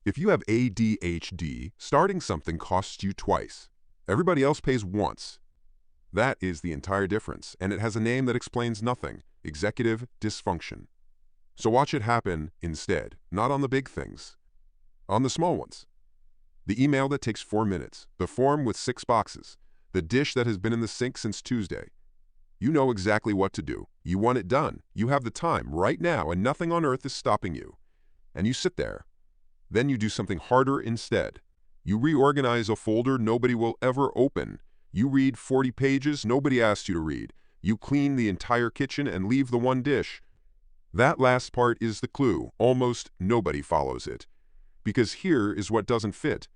If you have ADHD, starting something costs you twice. Everybody else pays once. That is the entire difference, and it has a name that explains nothing: executive dysfunction. So watch it happen instead, not on the big things, on the small ones. The email that takes 4 minutes, the form with 6 boxes, the dish that has been in the sink since Tuesday. You know exactly what to do. You want it done. You have the time right now, and nothing on earth is stopping you. And you sit there. Then you do something harder instead. You reorganize a folder nobody will ever open. You read 40 pages nobody asked you to read. You clean the entire kitchen and leave the one dish. That last part is the clue. Almost nobody follows it. Because here is what doesn't fit.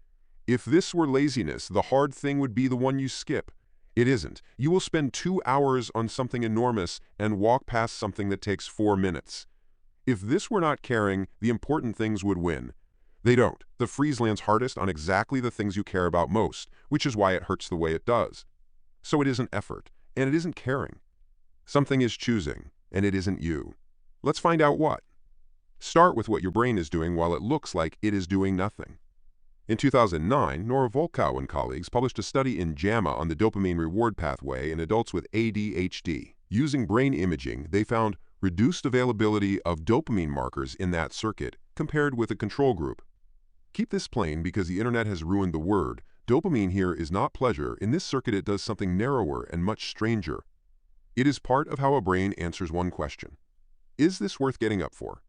If this were laziness, the hard thing would be the one you skip. It isn't. You will spend 2 hours on something enormous and walk past something that takes 4 minutes. If this were not caring, the important things would win. They don't. The freeze lands hardest on exactly the things you care about most, which is why it hurts the way it does. So it isn't effort, and it isn't caring. Something is choosing, and it isn't you. Let's find out what. Start with what your brain is doing while it looks like it is doing nothing. In 2009, Nora Volkow and colleagues published a study in JAMA on the dopamine reward pathway in adults with ADHD. Using brain imaging, they found reduced availability of dopamine markers in that circuit compared with a control group. Keep this plain because the internet has ruined the word. Dopamine here is not pleasure. In this circuit it does something narrower and much stranger. It is part of how a brain answers one question. Is this worth getting up for?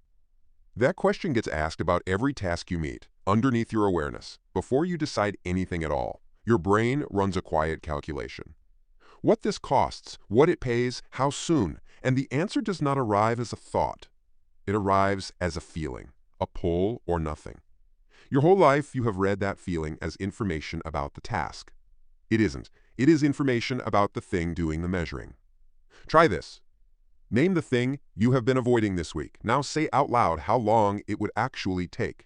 That question gets asked about every task you meet, underneath your awareness, before you decide anything at all. Your brain runs a quiet calculation. What this costs, what it pays, how soon, and the answer does not arrive as a thought. It arrives as a feeling, a pull or nothing. Your whole life you have read that feeling as information about the task. It isn't. It is information about the thing doing the measuring. Try this. Name the thing you have been avoiding this week. Now say out loud how long it would actually take.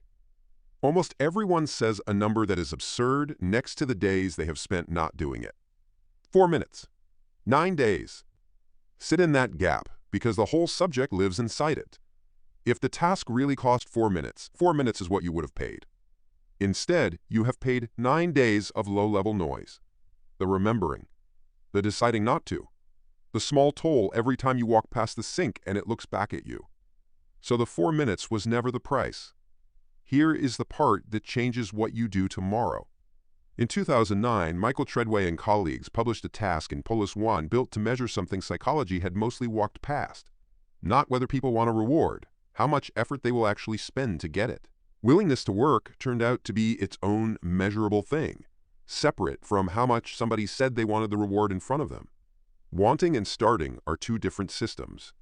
Almost everyone says a number that is absurd next to the days they have spent not doing it. 4 minutes. 9 days. Sit in that gap, because the whole subject lives inside it. If the task really cost 4 minutes, 4 minutes is what you would have paid. Instead, you have paid 9 days of low-level noise. The remembering. The deciding not to. The small toll every time you walk past the sink and it looks back at you. So the 4 minutes was never the price. Here is the part that changes what you do tomorrow. In 2009, Michael Treadway and colleagues published a task in Polis 1 built to measure something psychology had mostly walked past. Not whether people want a reward, how much effort they will actually spend to get it. Willingness to work turned out to be its own measurable thing, separate from how much somebody said they wanted the reward in front of them. Wanting and starting are two different systems.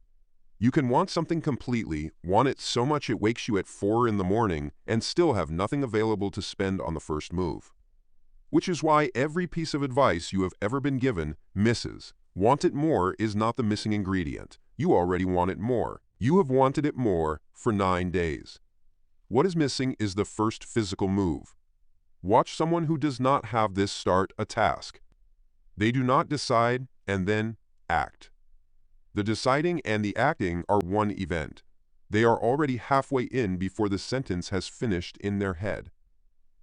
You can want something completely, want it so much it wakes you at 4 in the morning, and still have nothing available to spend on the first move. Which is why every piece of advice you have ever been given misses. Want it more is not the missing ingredient. You already want it more. You have wanted it more for 9 days. What is missing is the first physical move. Watch someone who does not have this start a task. They do not decide and then act. The deciding and the acting are one event. They are already halfway in before the sentence has finished in their head.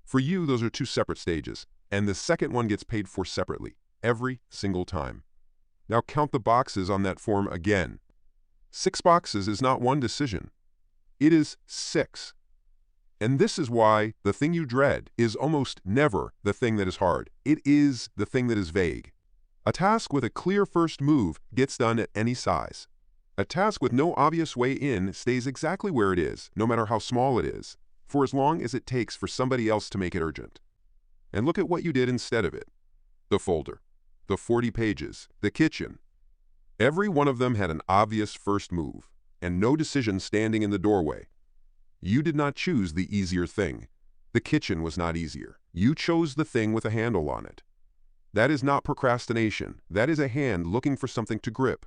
For you, those are 2 separate stages, and the second one gets paid for separately, every single time. Now count the boxes on that form again. 6 boxes is not one decision. It is 6. And this is why the thing you dread is almost never the thing that is hard. It is the thing that is vague. A task with a clear first move gets done at any size. A task with no obvious way in stays exactly where it is, no matter how small it is, for as long as it takes for somebody else to make it urgent. And look at what you did instead of it. The folder, the 40 pages, the kitchen. Every one of them had an obvious first move, and no decision standing in the doorway. You did not choose the easier thing. The kitchen was not easier. You chose the thing with a handle on it. That is not procrastination. That is a hand looking for something to grip.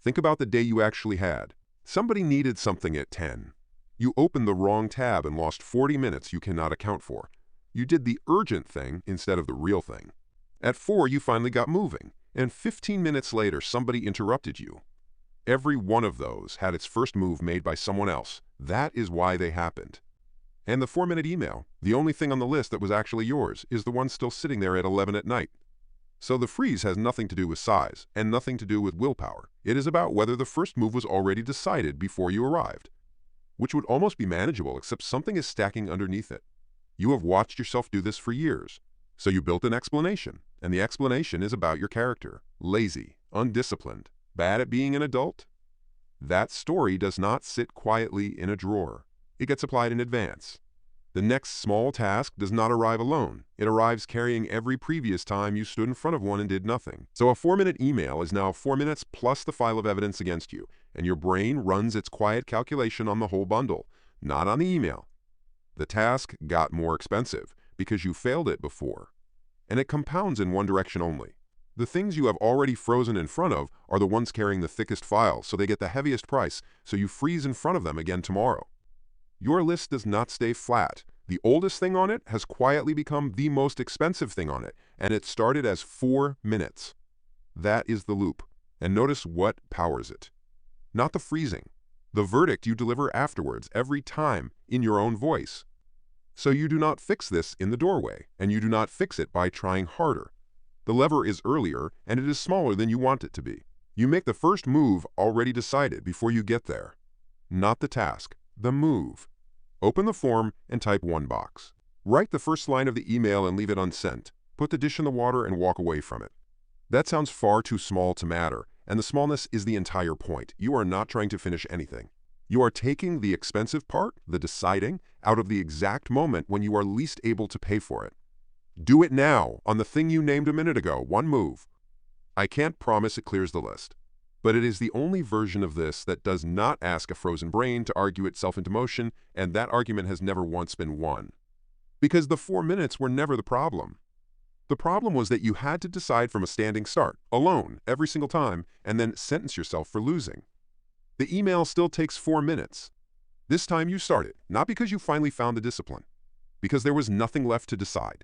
Think about the day you actually had. Somebody needed something at 10. You opened the wrong tab and lost 40 minutes you cannot account for. You did the urgent thing instead of the real thing. At 4, you finally got moving, and 15 minutes later somebody interrupted you. Every one of those had its first move made by someone else. That is why they happened. And the 4-minute email, the only thing on the list that was actually yours, is the one still sitting there at 11 at night. So the freeze has nothing to do with size and nothing to do with willpower. It is about whether the first move was already decided before you arrived, which would almost be manageable except something is stacking underneath it. You have watched yourself do this for years. So you built an explanation, and the explanation is about your character. Lazy, undisciplined, bad at being an adult. That story does not sit quietly in a drawer. It gets applied in advance. The next small task does not arrive alone. It arrives carrying every previous time you stood in front of one and did nothing. So a 4-minute email is now 4 minutes plus the file of evidence against you, and your brain runs its quiet calculation on the whole bundle, not on the email. The task got more expensive because you failed it before, and it compounds in one direction only. The things you have already frozen in front of are the ones carrying the thickest file, so they get the heaviest price, so you freeze in front of them again tomorrow. Your list does not stay flat. The oldest thing on it has quietly become the most expensive thing on it, and it started as 4 minutes. That is the loop. And notice what powers it. Not the freezing. The verdict you deliver afterwards, every time, in your own voice. So you do not fix this in the doorway, and you do not fix it by trying harder. The lever is earlier, and it is smaller than you want it to be. You make the first move already decided before you get there. Not the task, the move. Open the form and type one box. Write the first line of the email and leave it unsent. Put the dish in the water and walk away from it. That sounds far too small to matter, and the smallness is the entire point. You are not trying to finish anything. You are taking the expensive part, the deciding, out of the exact moment when you are least able to pay for it. Do it now on the thing you named a minute ago, one move. I can't promise it clears the list, but it is the only version of this that does not ask a frozen brain to argue itself into motion, and that argument has never once been won. Because the 4 minutes were never the problem. The problem was that you had to decide from a standing start, alone, every single time, and then sentence yourself for losing. The email still takes 4 minutes. This time you started, not because you finally found the discipline, because there was nothing left to decide.